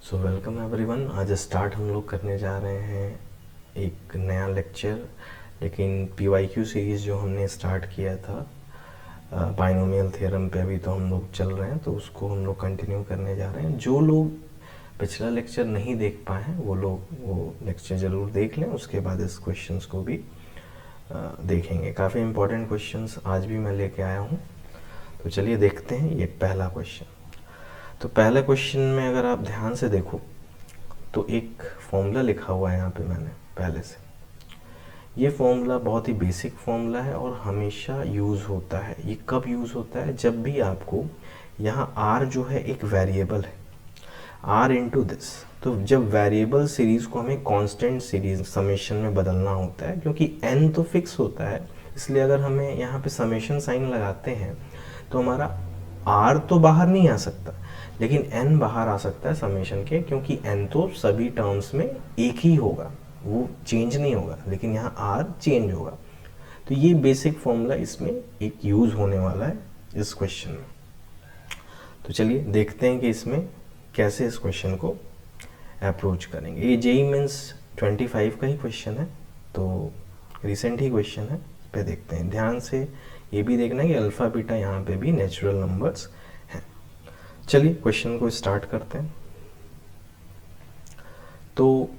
So welcome everyone. आज start हम लोग करने जा रहे हैं एक नया लेक्चर, लेकिन PYQ सीरीज़ जो हमने स्टार्ट किया था बाइनोमियल थ्योरम पे अभी तो हम लोग चल रहे हैं, तो उसको हम लोग कंटिन्यू करने जा रहे हैं। जो लोग पिछला लेक्चर नहीं देख पाए हैं वो लोग वो लेक्चर ज़रूर देख लें, उसके बाद इस क्वेश्चंस को भी देखेंगे। काफ़ी इंपॉर्टेंट क्वेश्चंस आज भी मैं लेके आया हूँ, तो चलिए देखते हैं। ये पहला क्वेश्चन, तो पहले क्वेश्चन में अगर आप ध्यान से देखो तो एक फॉर्मूला लिखा हुआ है यहाँ पे मैंने पहले से। ये फॉर्मूला बहुत ही बेसिक फॉर्मूला है और हमेशा यूज़ होता है। ये कब यूज़ होता है? जब भी आपको यहाँ r जो है एक वेरिएबल है, r इंटू दिस, तो जब वेरिएबल सीरीज़ को हमें कांस्टेंट सीरीज समेशन में बदलना होता है, क्योंकि n तो फिक्स होता है, इसलिए अगर हमें यहाँ पे समेशन साइन लगाते हैं तो हमारा r तो बाहर नहीं आ सकता, लेकिन n बाहर आ सकता है समेशन के, क्योंकि n तो सभी टर्म्स में एक ही होगा, वो चेंज नहीं होगा, लेकिन यहाँ r चेंज होगा। तो ये बेसिक फॉर्मूला इसमें एक यूज़ होने वाला है इस क्वेश्चन में। तो चलिए देखते हैं कि इसमें कैसे इस क्वेश्चन को अप्रोच करेंगे। ये जेईई मेंस 25 का ही क्वेश्चन है, तो रिसेंट ही क्वेश्चन है। इस पे देखते हैं ध्यान से। ये भी देखना है कि अल्फ़ा बीटा यहाँ पे भी नेचुरल नंबर्स हैं। चलिए क्वेश्चन को स्टार्ट करते हैं। तो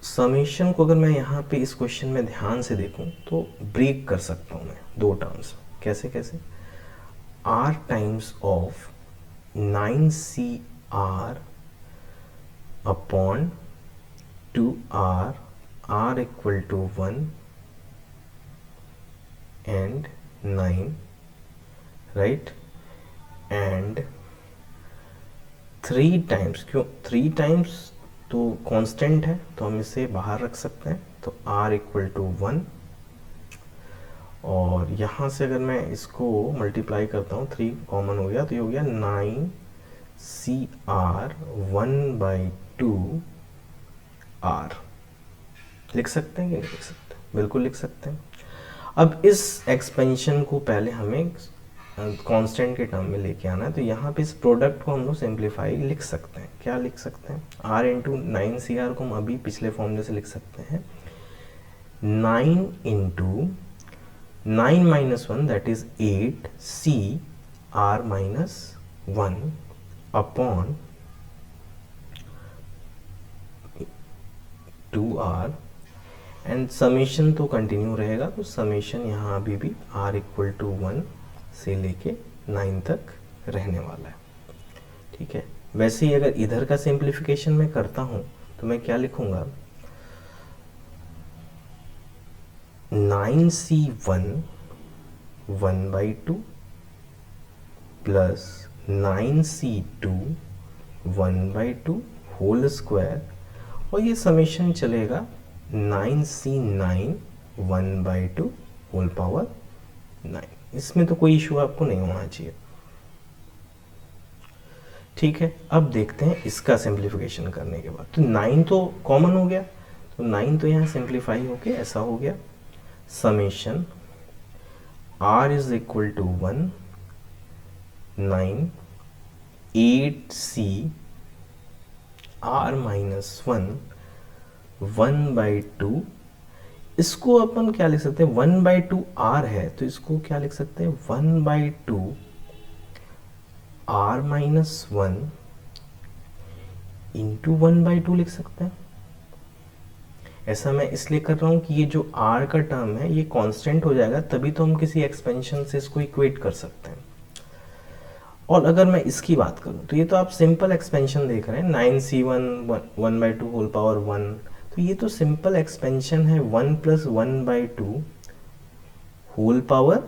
समेशन को अगर मैं यहाँ पे इस क्वेश्चन में ध्यान से देखूँ तो ब्रेक कर सकता हूँ मैं दो टर्म्स। कैसे कैसे? r times of 9CR upon 2R, R equal to 1 and 9, right, and 3 times, क्यों 3 टाइम्स? तो कांस्टेंट है तो हम इसे बाहर रख सकते हैं, तो r इक्वल टू 1, और यहाँ से अगर मैं इसको मल्टीप्लाई करता हूँ, 3 कॉमन हो गया तो ये हो गया 9CR 1/2R। लिख सकते हैं कि नहीं लिख सकते? बिल्कुल लिख सकते हैं। अब इस एक्सपेंशन को पहले हमें कांस्टेंट के टर्म में लेके आना है, तो यहाँ पे इस प्रोडक्ट को हम लोग सिंप्लीफाई लिख सकते हैं। क्या लिख सकते हैं? r इंटू 9CR को हम अभी पिछले फॉर्मूले से लिख सकते हैं, 9 into 9 minus 1 that is 8CR minus 1 upon 2R, and summation तो कंटिन्यू रहेगा, तो समेशन यहाँ अभी भी r इक्वल टू 1 से लेके 9 तक रहने वाला है। ठीक है। वैसे ही अगर इधर का सिंप्लीफिकेशन मैं करता हूँ तो मैं क्या लिखूँगा? 9C1 1/2 plus 9C2 1/2 whole square, और ये समेशन चलेगा 9C9 1/2 होल पावर 9। इसमें तो कोई इशू आपको नहीं होना चाहिए। ठीक है। अब देखते हैं इसका सिंप्लीफिकेशन करने के बाद, तो 9 तो कॉमन हो गया, तो 9 तो यहाँ सिंप्लीफाई होके ऐसा हो गया, summation r is equal to 1 9 8C r minus 1 1/2। इसको अपन क्या लिख सकते हैं? 1/2 r है तो इसको क्या लिख सकते हैं? 1/2 r माइनस 1 इंटू 1/2 लिख सकते हैं। ऐसा मैं इसलिए कर रहा हूं कि ये जो r का टर्म है ये कांस्टेंट हो जाएगा, तभी तो हम किसी एक्सपेंशन से इसको इक्वेट कर सकते हैं। और अगर मैं इसकी बात करूं तो ये तो आप सिंपल एक्सपेंशन देख रहे हैं, 9C1 1/2 होल पावर 1, तो ये तो सिंपल एक्सपेंशन है 1 प्लस 1/2 होल पावर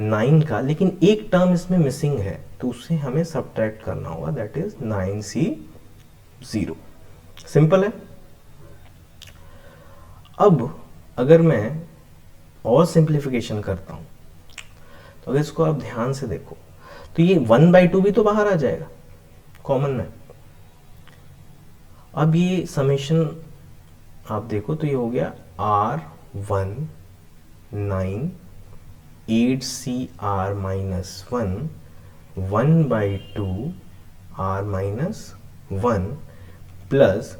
9 का, लेकिन एक टर्म इसमें मिसिंग है तो उसे हमें सब्ट्रैक्ट करना होगा, दैट इज 9C0। सिंपल है। अब अगर मैं और सिंप्लीफिकेशन करता हूं तो अगर इसको आप ध्यान से देखो तो ये 1/2 भी तो बाहर आ जाएगा कॉमन में। अब ये समेशन आप देखो तो ये हो गया R1 9 8CR minus 1 1/2 R minus 1 plus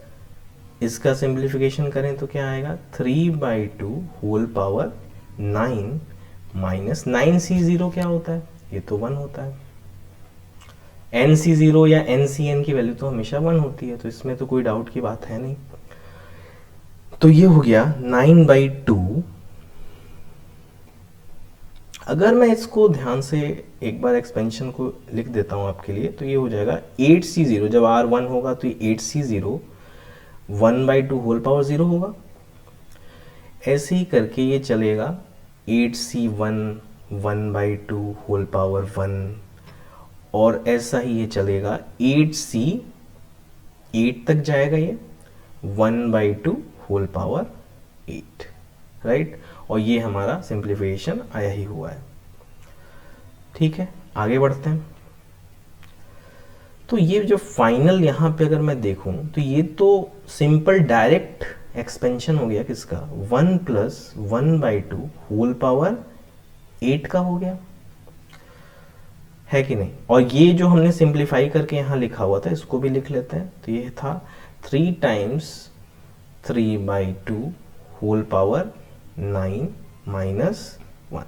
इसका सिंप्लीफिकेशन करें तो क्या आएगा 3/2 होल पावर 9 माइनस 9c0 क्या होता है, ये तो 1 होता है। nc0 या ncn की वैल्यू तो हमेशा 1 होती है, तो इसमें तो कोई डाउट की बात है नहीं। तो ये हो गया 9/2। अगर मैं इसको ध्यान से एक बार एक्सपेंशन को लिख देता हूं आपके लिए, तो ये हो जाएगा 8c0, जब r 1 होगा तो ये 8c0 1/2 होल पावर 0 होगा। ऐसे ही करके ये चलेगा 8c1 1/2 होल पावर 1, और ऐसा ही ये चलेगा 8c 8 तक जाएगा ये 1/2 होल पावर 8, राइट। और ये हमारा सिंप्लीफिकेशन आया ही हुआ है। ठीक है, आगे बढ़ते हैं। तो ये जो फाइनल यहाँ पे अगर मैं देखूं तो ये तो सिंपल डायरेक्ट एक्सपेंशन हो गया किसका, 1 + 1/2 होल पावर 8 का हो गया, है कि नहीं। और ये जो हमने सिंप्लीफाई करके यहाँ लिखा हुआ था इसको भी लिख लेते हैं। तो ये था 3 × 3/2 होल पावर 9 माइनस 1।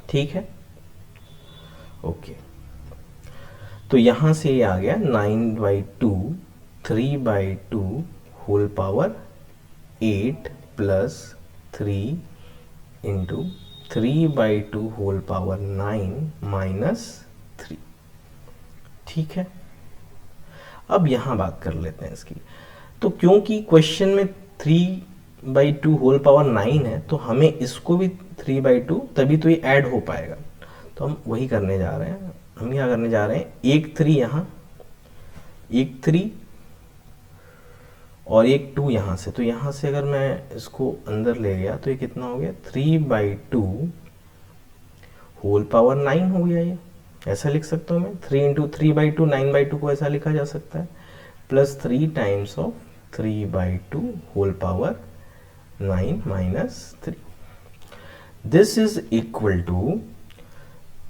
ठीक है, ओके। तो यहां से ये आ गया 9/2 3/2 whole power 8 plus 3 × 3/2 whole power 9 minus 3। ठीक है, अब यहां बात कर लेते हैं इसकी। तो क्योंकि क्वेश्चन में 3/2 होल पावर 9 है, तो हमें इसको भी 3/2, तभी तो ये ऐड हो पाएगा। तो हम वही करने जा रहे हैं। हम क्या करने जा रहे हैं, एक 3 यहाँ, एक 3 और एक 2 यहाँ से। तो यहाँ से अगर मैं इसको अंदर ले गया तो ये कितना हो गया, 3/2 होल पावर 9 हो गया। ये ऐसा लिख सकता हूँ मैं, 3 × 3/2 9/2 को ऐसा लिखा जा सकता है, plus 3 times of 3/2 whole power 9 minus 3। This is equal to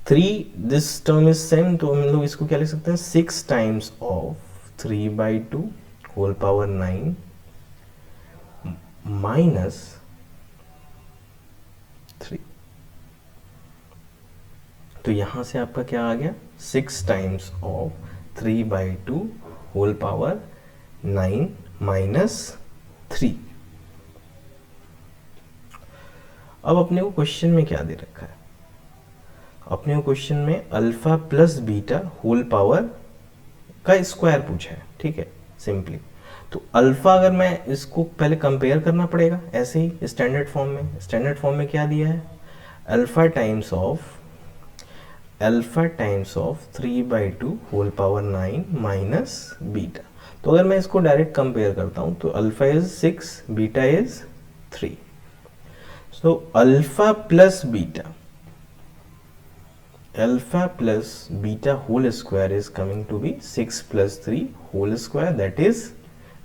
3, this term is same, तो हम लोग इसको क्या लिख सकते हैं, 6 times of 3/2 whole power 9 minus 3। तो यहां से आपका क्या आ गया, 6 times of 3/2 whole power 9 minus 3। अब अपने को क्वेश्चन में क्या दे रखा है, अपने को क्वेश्चन में alpha plus beta whole power का स्क्वायर पूछा है। ठीक है, सिंपली तो अल्फा, अगर मैं इसको पहले कंपेयर करना पड़ेगा ऐसे ही स्टैंडर्ड फॉर्म में। स्टैंडर्ड फॉर्म में क्या दिया है, alpha times of 3/2 whole power 9 minus beta. तो अगर मैं इसको डायरेक्ट कंपेयर करता हूं तो alpha is 6, beta is 3। So alpha plus beta whole square is coming to be 6 + 3 whole square, that is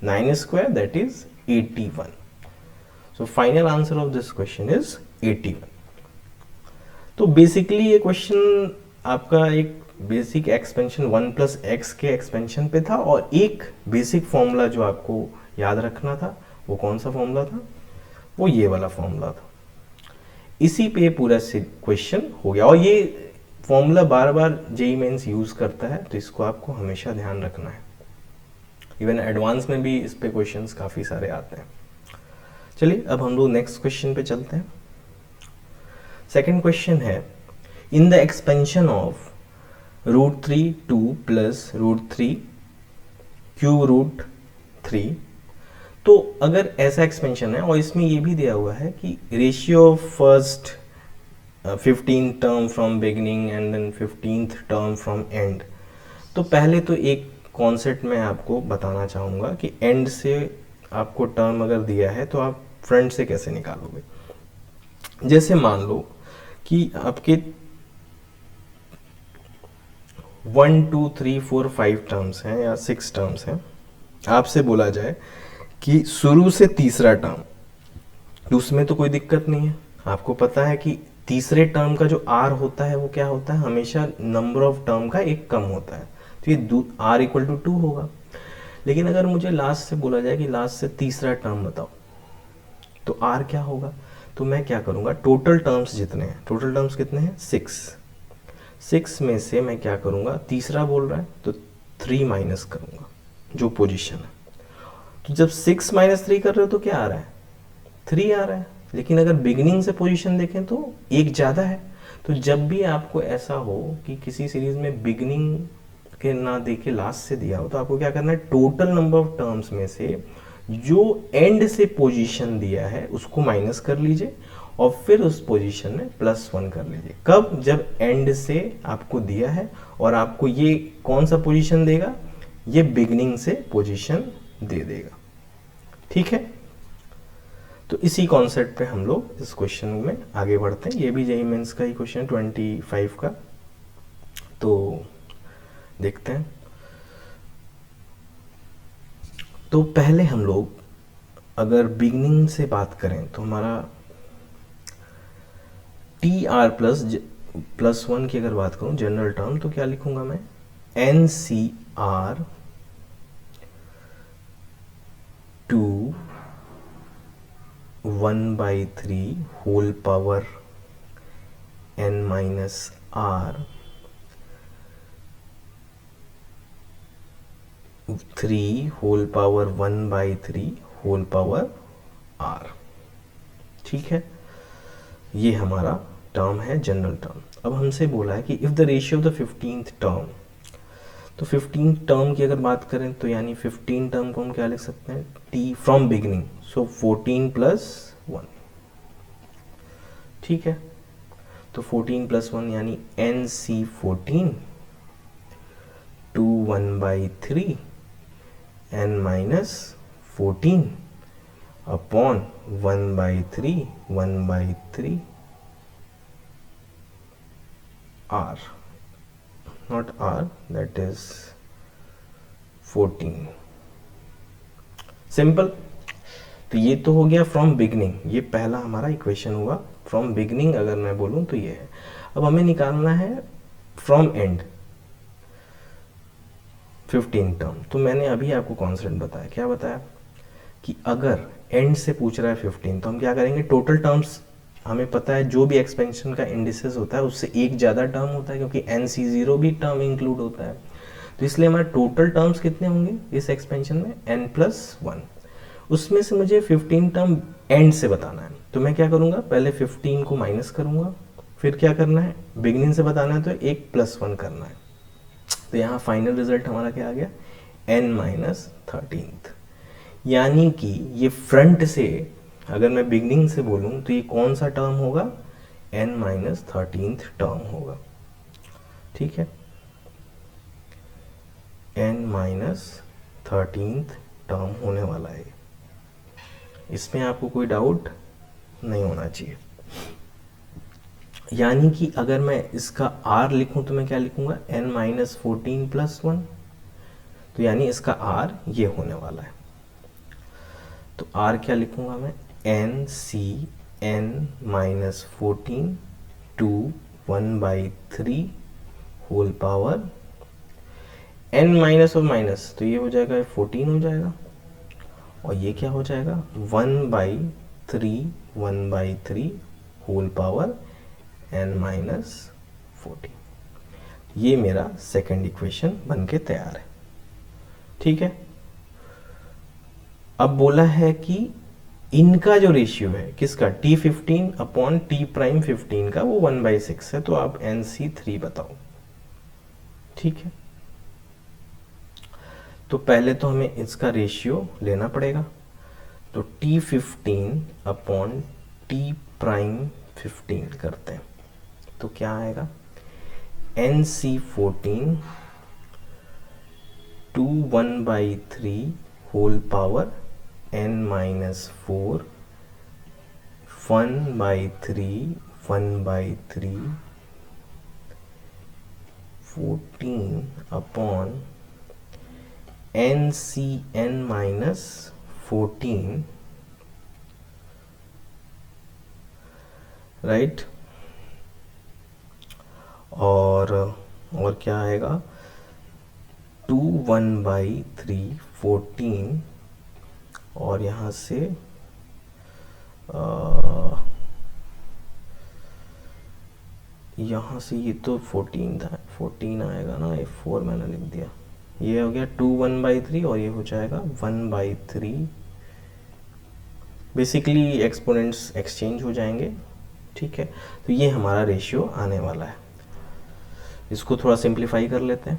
9 square, that is 81. So final answer of this question is 81. तो basically ये question आपका एक basic expansion 1 + x के expansion पे था, और एक basic formula जो आपको याद रखना था, वो कौन सा फॉर्मूला था, वो ये वाला फॉर्मूला था। इसी पे पूरा क्वेश्चन हो गया, और ये फॉर्मूला बार बार जेईई मेंस यूज करता है, तो इसको आपको हमेशा ध्यान रखना है। इवन एडवांस में भी इस पे क्वेश्चंस काफी सारे आते हैं। चलिए अब हम लोग नेक्स्ट क्वेश्चन पे चलते हैं। सेकंड क्वेश्चन है, in the expansion of √3 2 + √3 cube √3। तो अगर ऐसा एक्सपेंशन है और इसमें ये भी दिया हुआ है कि ratio of first 15 term from beginning and then 15th term from end. तो पहले तो एक कॉन्सेप्ट मैं आपको बताना चाहूँगा कि एंड से आपको टर्म अगर दिया है तो आप फ्रंट से कैसे निकालोगे। जैसे मान लो कि आपके 1 2 3 4 5 टर्म्स हैं या 6 टर्म्स हैं, आपसे बोला जाए कि शुरू से तीसरा टर्म, तो उसमें तो कोई दिक्कत नहीं है। आपको पता है कि तीसरे टर्म का जो आर होता है वो क्या होता है, हमेशा नंबर ऑफ टर्म का एक कम होता है। तो ये r इक्वल टू 2 होगा। लेकिन अगर मुझे लास्ट से बोला जाए कि लास्ट से तीसरा टर्म बताओ, तो r क्या होगा? तो मैं क्या करूँगा, टोटल टर्म्स जितने हैं, टोटल टर्म्स कितने हैं 6 में से मैं क्या करूँगा, तीसरा बोल रहा है तो 3 माइनस करूँगा जो पोजीशन है। तो जब 6 माइनस 3 कर रहे हो तो क्या आ रहा है, 3 आ रहा है। लेकिन अगर बिगिनिंग से पोजीशन देखें तो एक ज़्यादा है। तो जब भी आपको ऐसा हो कि किसी सीरीज में बिगिनिंग के ना दे के लास्ट से दिया हो, तो आपको क्या करना है, टोटल नंबर ऑफ टर्म्स में से जो एंड से पोजीशन दिया है उसको माइनस कर लीजिए और फिर उस पोजीशन में +1 कर लीजिए। कब? जब एंड से आपको दिया है और आपको ये कौन सा पोजीशन देगा, ये बिगिनिंग से पोजीशन दे देगा। ठीक है, तो इसी कॉन्सेप्ट पे हम लोग इस क्वेश्चन में आगे बढ़ते हैं। ये भी जेईई मेंस का ही क्वेश्चन 25 का, तो देखते हैं। तो पहले हम लोग अगर बिगनिंग से बात करें तो हमारा TR+1 की अगर बात करूं जनरल टर्म, तो क्या लिखूंगा मैं, NCR 2 1/3 whole power n-r 3 whole power 1/3 whole power r। ठीक है, ये हमारा टर्म है जनरल टर्म। अब हमसे बोला है कि if the ratio of the 15th term, तो 15 टर्म की अगर बात करें तो यानी 15 टर्म को हम क्या लिख सकते हैं, t फ्रॉम बिगिनिंग, सो 14+1। ठीक है, तो 14+1 यानी NC14 2 1/3 n-14 upon 1/3 1/3 r, not r, that is 14। Simple. तो ये तो हो गया फ्रॉम बिगनिंग, ये पहला हमारा इक्वेशन हुआ फ्रॉम बिगनिंग। अगर मैं बोलूँ तो ये है। अब हमें निकालना है फ्रॉम एंड 15 टर्म। तो मैंने अभी आपको कॉन्सेप्ट बताया, क्या बताया कि अगर एंड से पूछ रहा है 15, तो हम क्या करेंगे, टोटल टर्म्स हमें पता है जो भी एक्सपेंशन का इंडिसेस होता है उससे एक ज़्यादा टर्म होता है, क्योंकि NC0 भी टर्म इंक्लूड होता है। तो इसलिए हमारे टोटल टर्म्स कितने होंगे इस एक्सपेंशन में, n+1। उसमें से मुझे 15 टर्म एंड से बताना है, तो मैं क्या करूँगा, पहले 15 को माइनस करूँगा, फिर क्या करना है, बिगिनिंग से बताना है तो एक +1 करना है। तो यहाँ फाइनल रिजल्ट हमारा क्या आ गया, n-13। यानी कि ये फ्रंट से अगर मैं बिगनिंग से बोलूँ तो ये कौन सा टर्म होगा, n-13 टर्म होगा। ठीक है, n-13 टर्म होने वाला है। इसमें आपको कोई डाउट नहीं होना चाहिए। यानी कि अगर मैं इसका r लिखूं तो मैं क्या लिखूंगा, n-14+1। तो यानी इसका r ये होने वाला है। तो r क्या लिखूंगा मैं, NC(n-14) 2 1/3 whole power n minus और माइनस, तो ये हो जाएगा 14 हो जाएगा, और ये क्या हो जाएगा 1/3 होल पावर n-14। ये मेरा सेकंड इक्वेशन बन के तैयार है। ठीक है, अब बोला है कि इनका जो रेशियो है किसका, T15 अपॉन T'15 का, वो 1/6 है। तो आप NC3 बताओ। ठीक है, तो पहले तो हमें इसका रेशियो लेना पड़ेगा। तो T15 अपॉन T'15 करते हैं, तो क्या आएगा, NC14 2 1/3 whole power n-4 1/3 14 upon NCn-14, right. और क्या आएगा, 2 1/3 14 और यहाँ से ये तो 14 था, 14 आएगा ना, ये 4 मैंने लिख दिया, ये हो गया 2 1/3 और ये हो जाएगा 1/3। बेसिकली एक्सपोनेंट्स एक्सचेंज हो जाएंगे, ठीक है। तो ये हमारा रेशियो आने वाला है। इसको थोड़ा सिंप्लीफाई कर लेते हैं।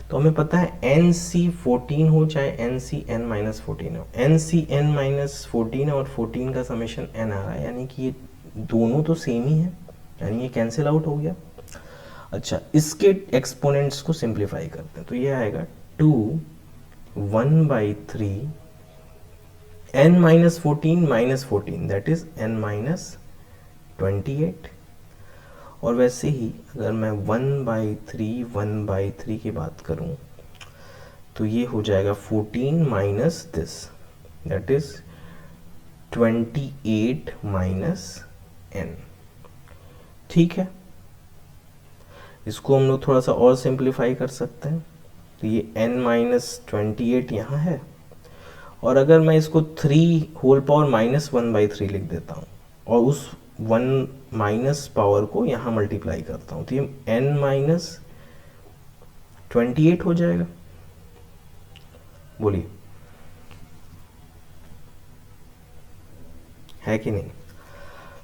तो हमें पता है NC14 हो चाहे NCn-14 हो, NCn-14 है और 14 का समेशन n आ रहा है, यानी कि ये दोनों तो सेम ही है, यानी ये कैंसिल आउट हो गया। अच्छा, इसके एक्सपोनेंट्स को सिंप्लीफाई करते हैं, तो ये आएगा 2 1/3 n-14 दैट इज n-28। और वैसे ही अगर मैं 1/3 की बात करूं तो ये हो जाएगा 14 minus this that is 28 minus n, ठीक है। इसको हम लोग थोड़ा सा और सिंप्लीफाई कर सकते हैं, तो ये n-28 यहाँ है, और अगर मैं इसको 3 होल पावर -1/3 लिख देता हूँ और उस 1 माइनस पावर को यहाँ मल्टीप्लाई करता हूँ, तो ये n-28 हो जाएगा। बोलिए, है कि नहीं।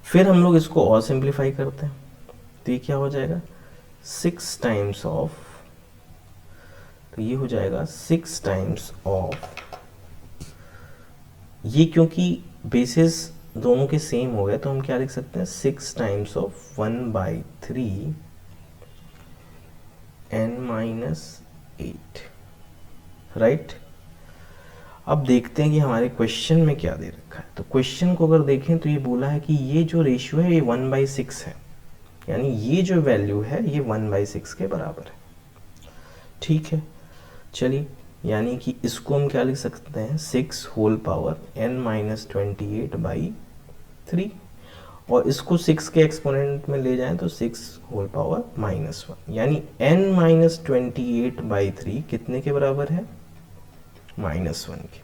फिर हम लोग इसको और सिंप्लीफाई करते हैं, तो ये क्या हो जाएगा 6 टाइम्स ऑफ, तो ये हो जाएगा 6 टाइम्स ऑफ, ये क्योंकि बेसिस दोनों के सेम हो गए तो हम क्या लिख सकते हैं 6 टाइम्स ऑफ 1/3 n-8, राइट। अब देखते हैं कि हमारे क्वेश्चन में क्या दे रखा है। तो क्वेश्चन को अगर देखें तो ये बोला है कि ये जो रेशियो है ये 1/6 है, यानी ये जो वैल्यू है ये 1/6 के बराबर है, ठीक है। चलिए, यानी कि इसको हम क्या लिख सकते हैं 6 होल पावर n-28/3, और इसको 6 के एक्सपोनेंट में ले जाएं तो 6 होल पावर -1, यानी n-28/3 कितने के बराबर है -1 के।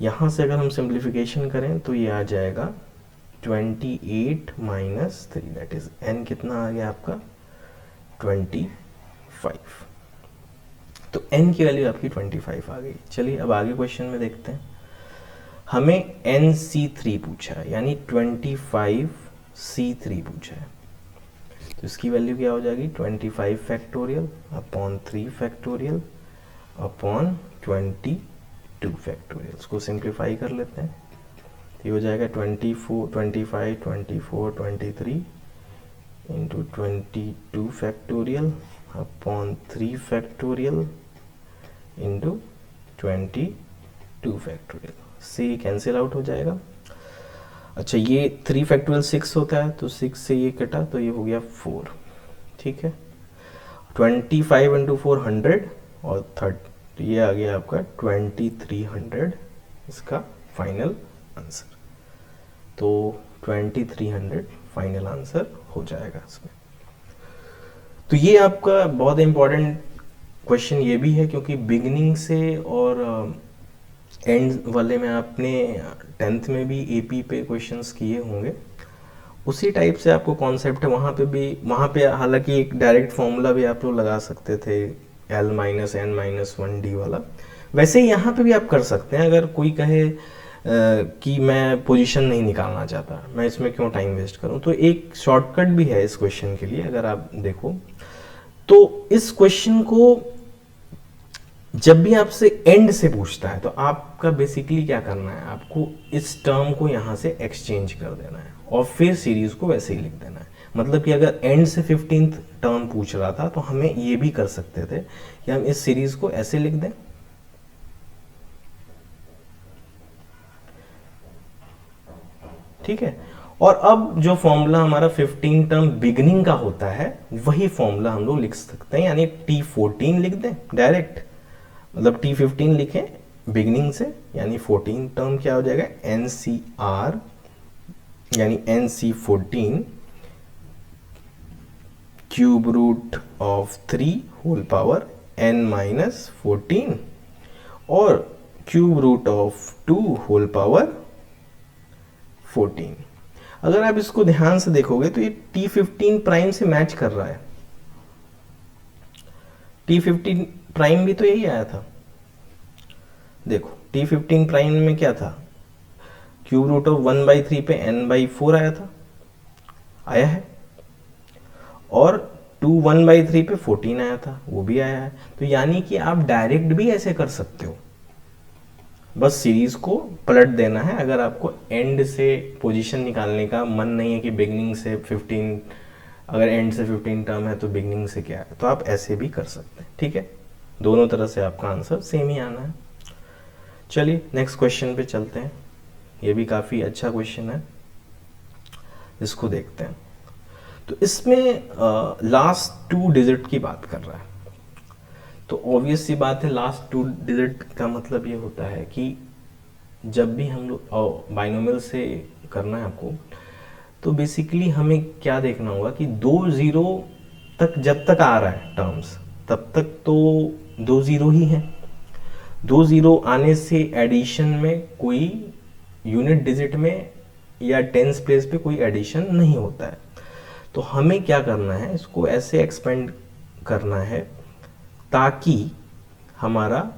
यहाँ से अगर हम सिंप्लीफिकेशन करें तो ये आ जाएगा 28 - 3 दैट इज n कितना आ गया आपका 25। तो n की वैल्यू आपकी 25 आ गई। चलिए अब आगे क्वेश्चन में देखते हैं। हमें NC3 पूछा है, यानी 25C3 पूछा है, तो इसकी वैल्यू क्या हो जाएगी 25 factorial upon 3 factorial upon 22 factorial. इसको सिंप्लीफाई कर लेते हैं, ये हो जाएगा 24 25 24 23 into 22 factorial upon 3 factorial into 22 factorial, से कैंसिल आउट हो जाएगा। अच्छा, ये 3 फैक्टोरियल 6 होता है, तो 6 से ये कटा तो ये हो गया 4, ठीक है। 25 इंटू 4 100 और 30, तो ये आ गया आपका 2300 इसका फाइनल आंसर। तो 2300 फाइनल आंसर हो जाएगा इसमें। तो ये आपका बहुत इंपॉर्टेंट क्वेश्चन ये भी है, क्योंकि बिगिनिंग से और एंड वाले में आपने 10th में भी एपी पे क्वेश्चंस किए होंगे, उसी टाइप से आपको कॉन्सेप्ट है। वहाँ पे हालांकि एक डायरेक्ट फॉर्मूला भी आप लोग लगा सकते थे L-n-1d वाला, वैसे ही यहाँ पे भी आप कर सकते हैं। अगर कोई कहे कि मैं पोजीशन नहीं निकालना चाहता, मैं इसमें क्यों टाइम वेस्ट करूं, तो एक शॉर्टकट भी है इस क्वेश्चन के लिए। अगर आप देखो तो इस क्वेश्चन को जब भी आपसे एंड से पूछता है तो आपका बेसिकली क्या करना है, आपको इस टर्म को यहाँ से एक्सचेंज कर देना है और फिर सीरीज को वैसे ही लिख देना है। मतलब कि अगर एंड से 15th टर्म पूछ रहा था तो हमें ये भी कर सकते थे कि हम इस सीरीज को ऐसे लिख दें, ठीक है। और अब जो फॉर्मूला हमारा 15 टर्म बिगिनिंग का होता है वही फॉर्मूला हम लोग लिख सकते हैं, यानी T14 लिख दें डायरेक्ट, मतलब T15 लिखें बिगिनिंग से, यानी 14 टर्म क्या हो जाएगा NCR, यानी NC14 cube root of 3 whole power n minus 14 और cube root of 2 whole power 14। अगर आप इसको ध्यान से देखोगे तो ये T15 प्राइम से मैच कर रहा है। T15 प्राइम भी तो यही आया था। देखो T15 प्राइम में क्या था, क्यूब रूट ऑफ 1/3 पे n/4 आया था, आया है, और 2 1/3 पे 14 आया था, वो भी आया है। तो यानी कि आप डायरेक्ट भी ऐसे कर सकते हो, बस सीरीज को पलट देना है। अगर आपको एंड से पोजीशन निकालने का मन नहीं है कि बिगनिंग से 15, अगर एंड से 15 टर्म है तो बिगनिंग से क्या है, तो आप ऐसे भी कर सकते हैं। ठीक है, दोनों तरह से आपका आंसर सेम ही आना है। चलिए नेक्स्ट क्वेश्चन पे चलते हैं। ये भी काफ़ी अच्छा क्वेश्चन है, इसको देखते हैं। तो इसमें लास्ट 2 डिजिट की बात कर रहा है। तो ऑब्वियस सी बात है, लास्ट 2 डिजिट का मतलब ये होता है कि जब भी हम लोग बाइनोमियल से करना है आपको, तो बेसिकली हमें क्या देखना होगा कि 2 0 तक जब तक आ रहा है टर्म्स, तब तक तो 2 0 ही है। 2 0 आने से एडिशन में कोई यूनिट डिजिट में या टेंस प्लेस पे कोई एडिशन नहीं होता है। तो हमें क्या करना है, इसको ऐसे एक्सपेंड करना है ताकि हमारा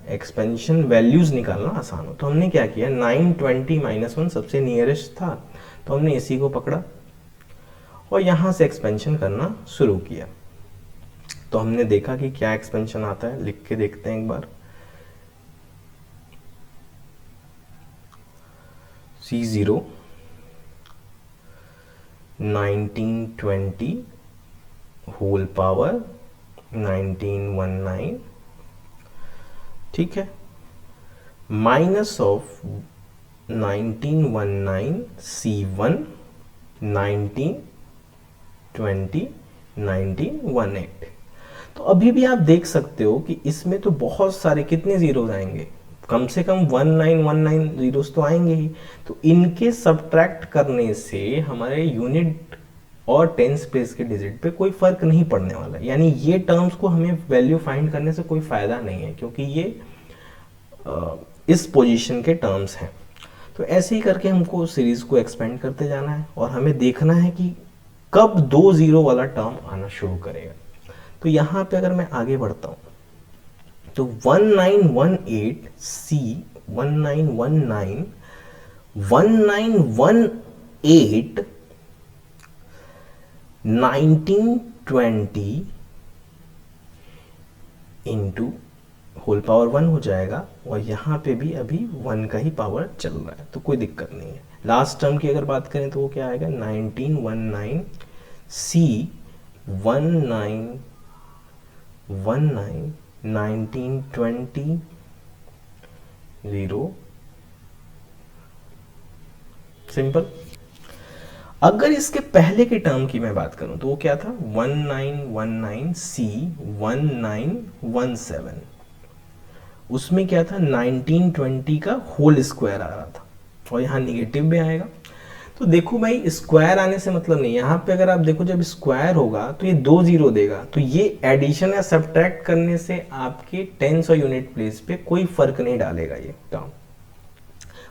एक्सपेंशन वैल्यूज निकालना आसान हो। तो हमने क्या किया, 9 20 -1 सबसे नियरेस्ट था, तो हमने इसी को पकड़ा और यहां से एक्सपेंशन करना शुरू किया। तो हमने देखा कि क्या एक्सपेंशन आता है, लिख के देखते हैं एक बार। C0 1920 होल पावर 1919, ठीक है, माइनस ऑफ 1919 C1 1920 1918। तो अभी भी आप देख सकते हो कि इसमें तो बहुत सारे, कितने जीरोस आएंगे, कम से कम 1919 जीरोस तो आएंगे ही। तो इनके सब्ट्रैक्ट करने से हमारे यूनिट और टेंस प्लेस के डिजिट पे कोई फर्क नहीं पड़ने वाला। यानी ये टर्म्स को हमें वैल्यू फाइंड करने से कोई फायदा नहीं है, क्योंकि ये इस पोजीशन के टर्म्स हैं। तो ऐसे ही करके हमको सीरीज को एक्सपेंड करते जाना है और हमें देखना है कि कब 2 0 वाला टर्म आना शुरू करेगा। तो यहाँ पे अगर मैं आगे बढ़ता हूँ तो 1918 C 1919 1918 1920 इंटू होल पावर 1 हो जाएगा, और यहाँ पे भी अभी 1 का ही पावर चल रहा है, तो कोई दिक्कत नहीं है। लास्ट टर्म की अगर बात करें तो वो क्या आएगा, 1919 C 1919 1920 0। सिंपल। अगर इसके पहले के टर्म की मैं बात करूं तो वो क्या था, 1919 C 1917, उसमें क्या था, 1920 का होल स्क्वायर आ रहा था, और यहाँ निगेटिव भी आएगा। तो देखो भाई, स्क्वायर आने से मतलब नहीं, यहाँ पे अगर आप देखो जब स्क्वायर होगा तो ये 2 0 देगा, तो ये एडिशन या सब्ट्रैक्ट करने से आपके टेंस और यूनिट प्लेस पे कोई फर्क नहीं डालेगा ये टर्म।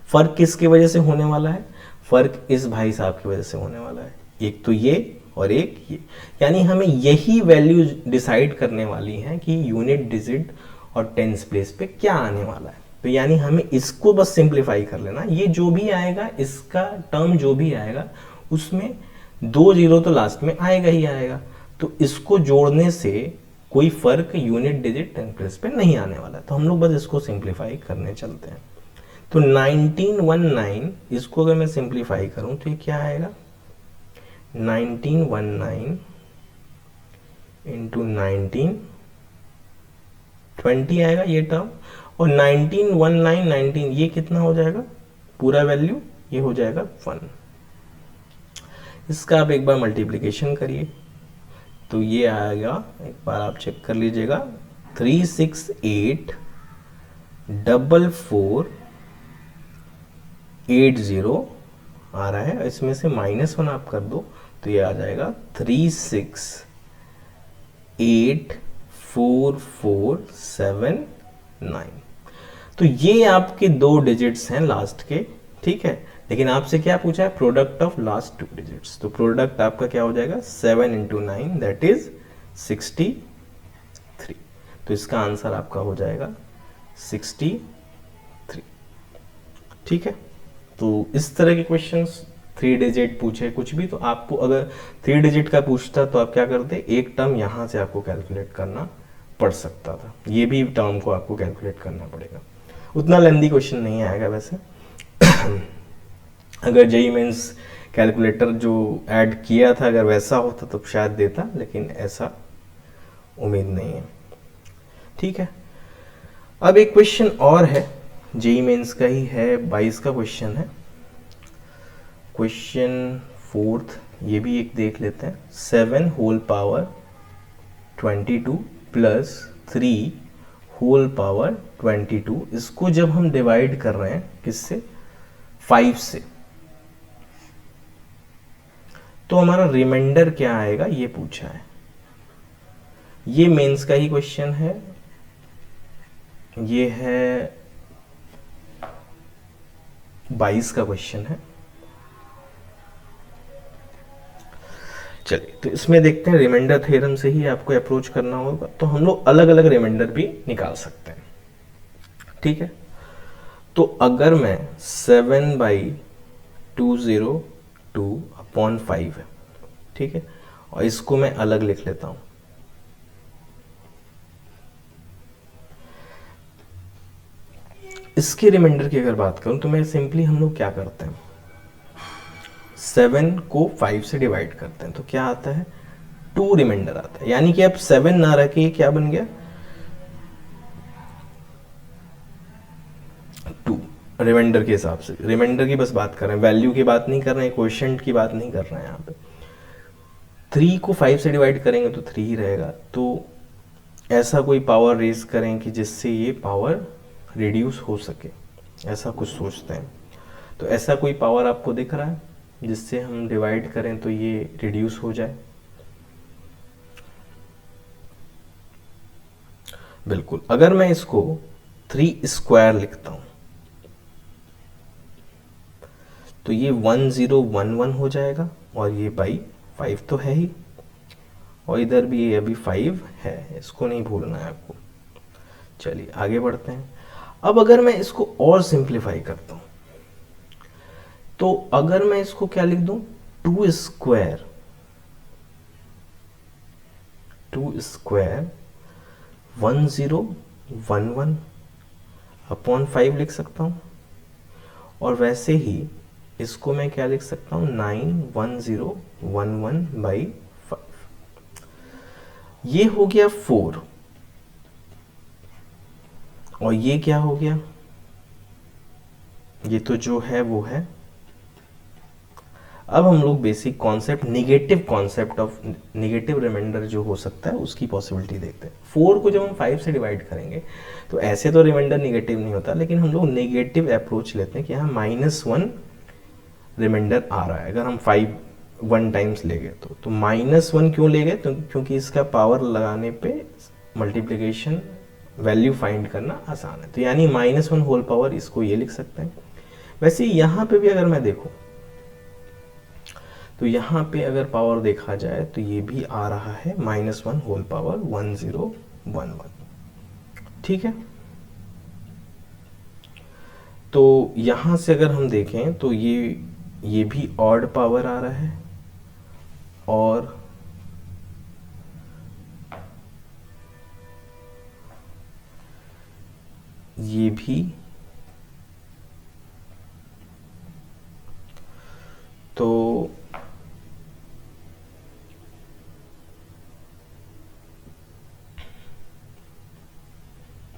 फर्क किसकी वजह से होने वाला है, फर्क इस भाई साहब की वजह से होने वाला है, एक तो ये और एक ये। यानी हमें यही वैल्यू डिसाइड करने वाली है कि यूनिट डिजिट और टेंस प्लेस पे क्या आने वाला है। तो यानी हमें इसको बस सिंप्लीफाई कर लेना, ये जो भी आएगा, इसका टर्म जो भी आएगा उसमें 2 0 तो लास्ट में आएगा ही आएगा। तो इसको जोड़ने से कोई फर्क यूनिट डिजिट टेंस प्लेस पे नहीं आने वाला। तो हम लोग बस इसको सिंप्लीफाई करने चलते हैं। तो 1919 इसको अगर मैं सिंप्लीफाई करूं तो ये क्या आएगा, 1919 इंटू 1920 आएगा ये टर्म, और 1919 19 ये कितना हो जाएगा, पूरा वैल्यू ये हो जाएगा 1। इसका आप एक बार मल्टीप्लिकेशन करिए तो ये आएगा, एक बार आप चेक कर लीजिएगा, 3684480 आ रहा है। इसमें से -1 आप कर दो तो ये आ जाएगा 3684480। 4479। तो ये आपके 2 डिजिट्स हैं लास्ट के, ठीक है। लेकिन आपसे क्या पूछा है, प्रोडक्ट ऑफ लास्ट 2 डिजिट्स। तो प्रोडक्ट आपका क्या हो जाएगा, 7 × 9 दैट इज 63। तो इसका आंसर आपका हो जाएगा 63, ठीक है। तो इस तरह के क्वेश्चंस 3 डिजिट पूछे कुछ भी, तो आपको अगर 3 डिजिट का पूछता तो आप क्या करते, एक टर्म यहाँ से आपको कैलकुलेट करना पड़ सकता था, ये भी टर्म को आपको कैलकुलेट करना पड़ेगा। उतना लेंदी क्वेश्चन नहीं आएगा वैसे। अगर जेईई मेंस कैलकुलेटर जो ऐड किया था अगर वैसा होता तो शायद देता, लेकिन ऐसा उम्मीद नहीं है, ठीक है। अब एक क्वेश्चन और है, जेईई मेंस का ही है, 22 का क्वेश्चन है, क्वेश्चन 4th, ये भी एक देख लेते हैं। 7 whole power 22 plus 3 whole power 22, इसको जब हम डिवाइड कर रहे हैं किससे, 5 से, तो हमारा रिमाइंडर क्या आएगा ये पूछा है। ये मेंस का ही क्वेश्चन है, ये है 22 का क्वेश्चन है। चलिए, तो इसमें देखते हैं, रिमाइंडर थ्योरम से ही आपको अप्रोच करना होगा, तो हम लोग अलग अलग रिमाइंडर भी निकाल सकते हैं, ठीक है। तो अगर मैं 7/202/5 है, ठीक है, और इसको मैं अलग लिख लेता हूं, इसके रिमाइंडर की अगर बात करूं तो मैं सिंपली, हम लोग क्या करते हैं, 7 को 5 से डिवाइड करते हैं, तो क्या आता है, 2 रिमाइंडर आता है। यानी कि अब 7 ना रखे क्या बन गया, 2 रिमाइंडर के हिसाब से। रिमाइंडर की बस बात कर रहे हैं, वैल्यू की बात नहीं कर रहे हैं, क्वोशिएंट की बात नहीं कर रहे हैं यहाँ पे। 3 को 5 से डिवाइड करेंगे तो 3 ही रहेगा। तो ऐसा कोई पावर रेज करें कि जिससे ये पावर रिड्यूस हो सके, ऐसा कुछ सोचते हैं। तो ऐसा कोई पावर आपको दिख रहा है जिससे हम डिवाइड करें तो ये रिड्यूस हो जाए? बिल्कुल। अगर मैं इसको 3 स्क्वायर लिखता हूं तो ये 1011 हो जाएगा, और ये बाई 5 तो है ही, और इधर भी ये अभी 5 है, इसको नहीं भूलना है आपको। चलिए आगे बढ़ते हैं। अब अगर मैं इसको और सिंप्लीफाई करता हूं तो अगर मैं इसको क्या लिख दूं, 2 स्क्वायर 1011/5 लिख सकता हूं, और वैसे ही इसको मैं क्या लिख सकता हूं, 91011/5। ये हो गया 4, और ये क्या हो गया, ये तो जो है वो है। अब हम लोग basic concept, negative concept of negative reminder जो हो सकता है उसकी पॉसिबिलिटी देखते हैं। 4 को जब हम 5 से डिवाइड करेंगे तो ऐसे तो रिमाइंडर निगेटिव नहीं होता, लेकिन हम लोग नेगेटिव अप्रोच लेते हैं कि यहाँ -1 रिमाइंडर आ रहा है। अगर हम 5 1 टाइम्स ले गए तो -1 क्यों ले गए, तो क्योंकि इसका पावर लगाने पे मल्टीप्लिकेशन वैल्यू फाइंड करना आसान है। तो यानी -1 होल पावर, इसको ये लिख सकते हैं। वैसे यहाँ पे भी अगर मैं देखूं तो यहाँ पे अगर पावर देखा जाए तो ये भी आ रहा है -1 होल पावर 1011, ठीक है। तो यहाँ से अगर हम देखें तो ये भी ऑड पावर आ रहा है, और ये भी, तो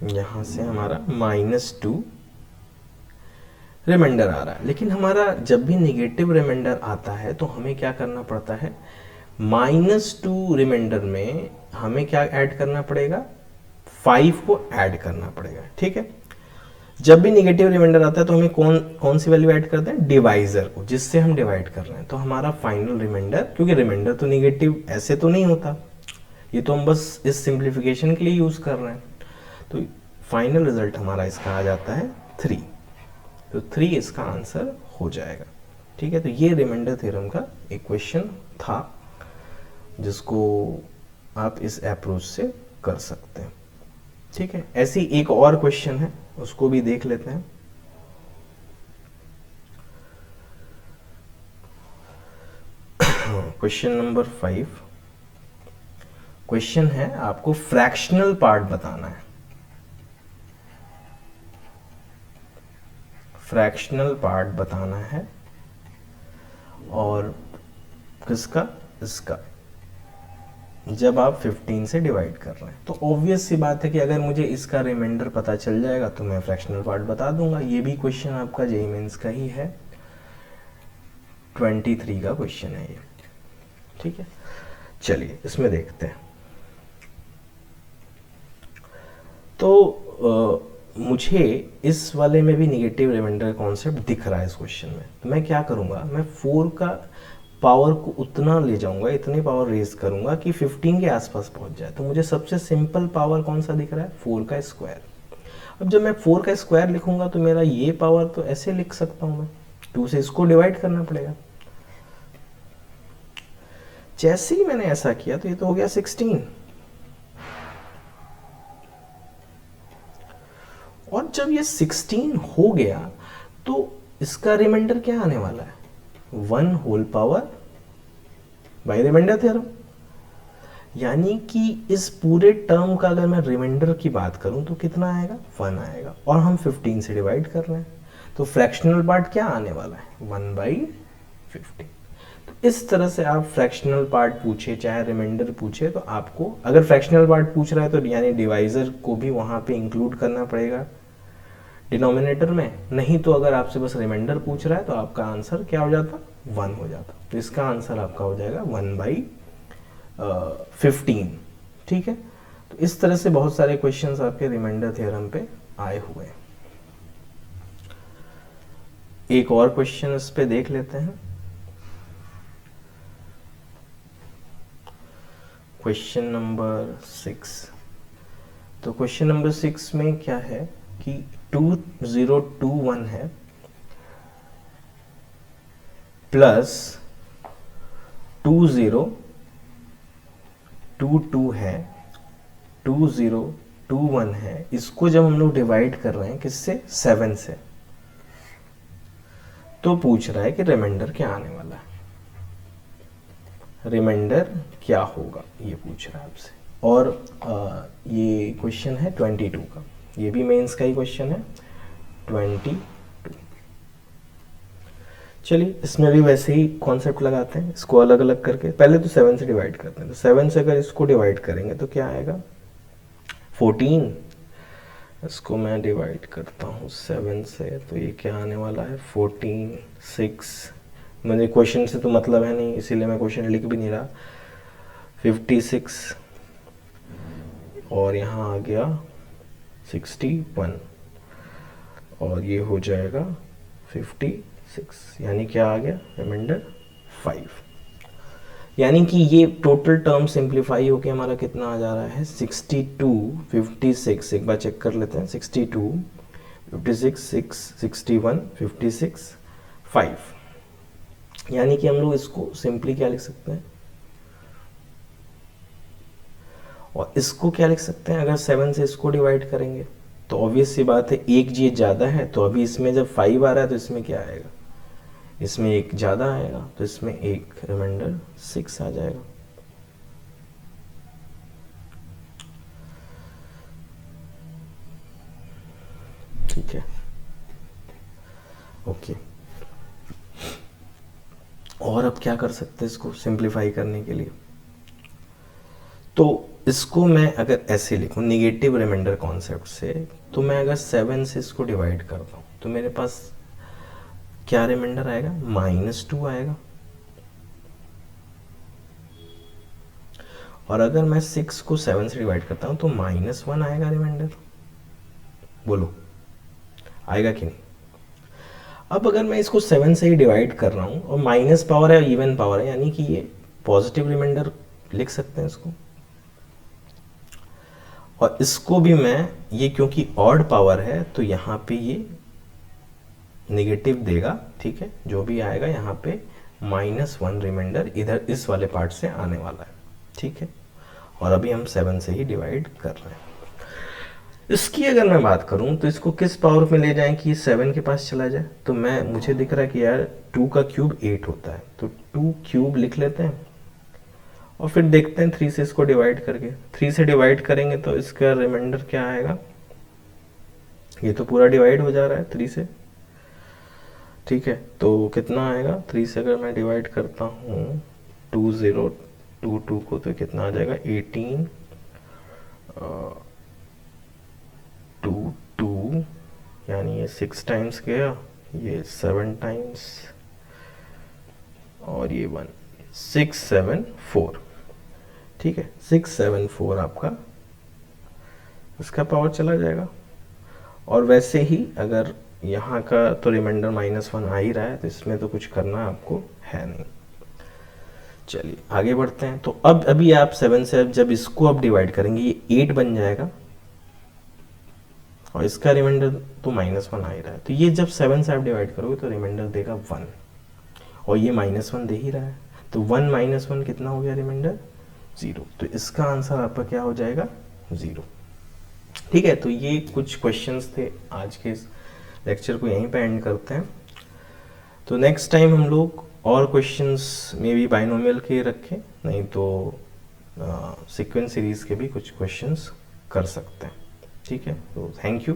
यहां से हमारा -2 रिमाइंडर आ रहा है। लेकिन हमारा जब भी नेगेटिव रिमाइंडर आता है तो हमें क्या करना पड़ता है, -2 रिमाइंडर में हमें क्या ऐड करना पड़ेगा, 5 को ऐड करना पड़ेगा, ठीक है। जब भी नेगेटिव रिमाइंडर आता है तो हमें कौन सी वैल्यू ऐड करते हैं, डिवाइजर को, जिससे हम डिवाइड कर रहे हैं। तो हमारा फाइनल रिमाइंडर, क्योंकि रिमाइंडर तो नेगेटिव ऐसे तो नहीं होता, ये तो हम बस इस सिंप्लीफिकेशन के लिए यूज़ कर रहे हैं। तो फाइनल रिजल्ट हमारा इसका आ जाता है 3। तो 3 इसका आंसर हो जाएगा। ठीक है, तो ये रिमाइंडर थ्योरम का एक क्वेश्चन था जिसको आप इस अप्रोच से कर सकते हैं। ठीक है, ऐसी एक और क्वेश्चन है, उसको भी देख लेते हैं। क्वेश्चन नंबर 5 क्वेश्चन है, आपको फ्रैक्शनल पार्ट बताना है। फ्रैक्शनल पार्ट बताना है और किसका, इसका, जब आप 15 से डिवाइड कर रहे हैं। तो ऑब्वियस सी बात है कि अगर मुझे इसका रिमाइंडर पता चल जाएगा तो मैं फ्रैक्शनल पार्ट बता दूंगा। ये भी क्वेश्चन आपका जेईई मेंस का ही है, 23 का क्वेश्चन है ये। ठीक है, चलिए इसमें देखते हैं। तो मुझे इस वाले में भी निगेटिव रिमाइंडर कॉन्सेप्ट दिख रहा है इस क्वेश्चन में। तो मैं क्या करूंगा, मैं 4 का पावर को उतना ले जाऊंगा, इतनी पावर रेज करूंगा कि 15 के आसपास पहुंच जाए। तो मुझे सबसे सिंपल पावर कौन सा दिख रहा है, 4 का स्क्वायर। अब जब मैं 4 का स्क्वायर लिखूंगा तो मेरा ये पावर तो ऐसे लिख सकता हूं मैं, 2 से इसको डिवाइड करना पड़ेगा। जैसे ही मैंने ऐसा किया तो ये तो हो गया 16। और जब ये 16 हो गया तो इसका रिमाइंडर क्या आने वाला है, 1 whole power by reminder theorem. यानी कि इस पूरे टर्म का अगर मैं रिमाइंडर की बात करूं तो कितना आएगा, 1 आएगा। और हम 15 से डिवाइड कर रहे हैं, तो फ्रैक्शनल पार्ट क्या आने वाला है, 1/15। तो इस तरह से आप फ्रैक्शनल पार्ट पूछे चाहे रिमाइंडर पूछे, तो आपको अगर फ्रैक्शनल पार्ट पूछ रहा है तो यानी डिवाइजर को भी वहां पे इंक्लूड करना पड़ेगा डिनोमिनेटर में। नहीं तो अगर आपसे बस रिमाइंडर पूछ रहा है तो आपका आंसर क्या हो जाता, 1 हो जाता। तो इसका आंसर आपका हो जाएगा 1/15। ठीक है, तो इस तरह से बहुत सारे क्वेश्चंस आपके रिमाइंडर थ्योरम पे आए हुए हैं। एक और क्वेश्चन इस पे देख लेते हैं। Question number 6। तो क्वेश्चन नंबर 6 में क्या है कि 2021 है प्लस 2022 है, 2021 है। इसको जब हम लोग डिवाइड कर रहे हैं किससे, 7 से, तो पूछ रहा है कि रिमाइंडर क्या आने वाला है, रिमाइंडर क्या होगा, ये पूछ रहा है आपसे। और ये क्वेश्चन है 22 का, ये भी मेंस का ही क्वेश्चन है 22। चलिए इसमें भी वैसे ही कॉन्सेप्ट लगाते हैं, इसको अलग अलग करके। पहले तो 7 से डिवाइड करते हैं। तो 7 से अगर इसको डिवाइड करेंगे तो क्या आएगा, 14। इसको मैं डिवाइड करता हूँ 7 से, तो ये क्या आने वाला है, 14, 6। मुझे क्वेश्चन से तो मतलब है नहीं, इसीलिए मैं क्वेश्चन लिख भी नहीं रहा। 56 और यहाँ आ गया 61 और ये हो जाएगा 56। यानी क्या आ गया, रिमाइंडर 5। यानी कि ये टोटल टर्म सिंप्लीफाई होके हमारा कितना आ जा रहा है, 62, 56। एक बार चेक कर लेते हैं, 62, 56, 6, 61, 56, 5। यानी कि हम लोग इसको सिंपली क्या लिख सकते हैं, और इसको क्या लिख सकते हैं, अगर 7 से इसको डिवाइड करेंगे तो ऑब्वियस सी बात है एक जी ज़्यादा है। तो अभी इसमें जब 5 आ रहा है तो इसमें क्या आएगा, इसमें एक ज़्यादा आएगा, तो इसमें एक रिमाइंडर 6 आ जाएगा। ठीक है, ओके। और अब क्या कर सकते हैं इसको सिंप्लीफाई करने के लिए, तो इसको मैं अगर ऐसे लिखूं निगेटिव रिमाइंडर कॉन्सेप्ट से, तो मैं अगर 7 से इसको डिवाइड करता हूं तो मेरे पास क्या रिमाइंडर आएगा, -2 आएगा। और अगर मैं 6 को 7 से डिवाइड करता हूं तो -1 आएगा रिमाइंडर। बोलो आएगा कि नहीं। अब अगर मैं इसको 7 से ही डिवाइड कर रहा हूं और माइनस पावर है इवन पावर है, यानी कि ये पॉजिटिव रिमाइंडर लिख सकते हैं इसको। और इसको भी मैं, ये क्योंकि ऑड पावर है तो यहाँ पे ये नेगेटिव देगा, ठीक है, जो भी आएगा यहाँ पे -1 रिमाइंडर इधर इस वाले पार्ट से आने वाला है, ठीक है। और अभी हम 7 से ही डिवाइड कर रहे हैं। इसकी अगर मैं बात करूं तो इसको किस पावर में ले जाएं कि ये 7 के पास चला जाए, तो मुझे दिख रहा है कि यार 2 का क्यूब 8 होता है, तो 2 क्यूब लिख लेते हैं और फिर देखते हैं 3 से इसको डिवाइड करके। 3 से डिवाइड करेंगे तो इसका रिमाइंडर क्या आएगा, ये तो पूरा डिवाइड हो जा रहा है 3 से, ठीक है। तो कितना आएगा 3 से अगर मैं डिवाइड करता हूँ 2022 को, तो कितना आ जाएगा 18 2 यानी ये 6 टाइम्स गया, ये 7 टाइम्स और ये 1, 6 7 4, ठीक है। 6 7 4 आपका इसका पावर चला जाएगा। और वैसे ही अगर यहाँ का तो रिमाइंडर -1 आ ही रहा है, तो इसमें तो कुछ करना आपको है नहीं। चलिए आगे बढ़ते हैं। तो अब अभी आप 7 से जब इसको आप डिवाइड करेंगे ये 8 बन जाएगा और इसका रिमाइंडर तो -1 आ ही रहा है, तो ये जब 7 से आप डिवाइड करोगे तो रिमाइंडर देगा 1 और ये -1 दे ही रहा है, तो 1 - 1 कितना हो गया रिमाइंडर 0। तो इसका आंसर आपका क्या हो जाएगा 0, ठीक है। तो ये कुछ क्वेश्चंस थे, आज के इस लेक्चर को यहीं पे एंड करते हैं। तो नेक्स्ट टाइम हम लोग और क्वेश्चंस मे बी बाइनोमियल के रखें, नहीं तो सीक्वेंस सीरीज के भी कुछ क्वेश्चंस कर सकते हैं, ठीक है। तो थैंक यू।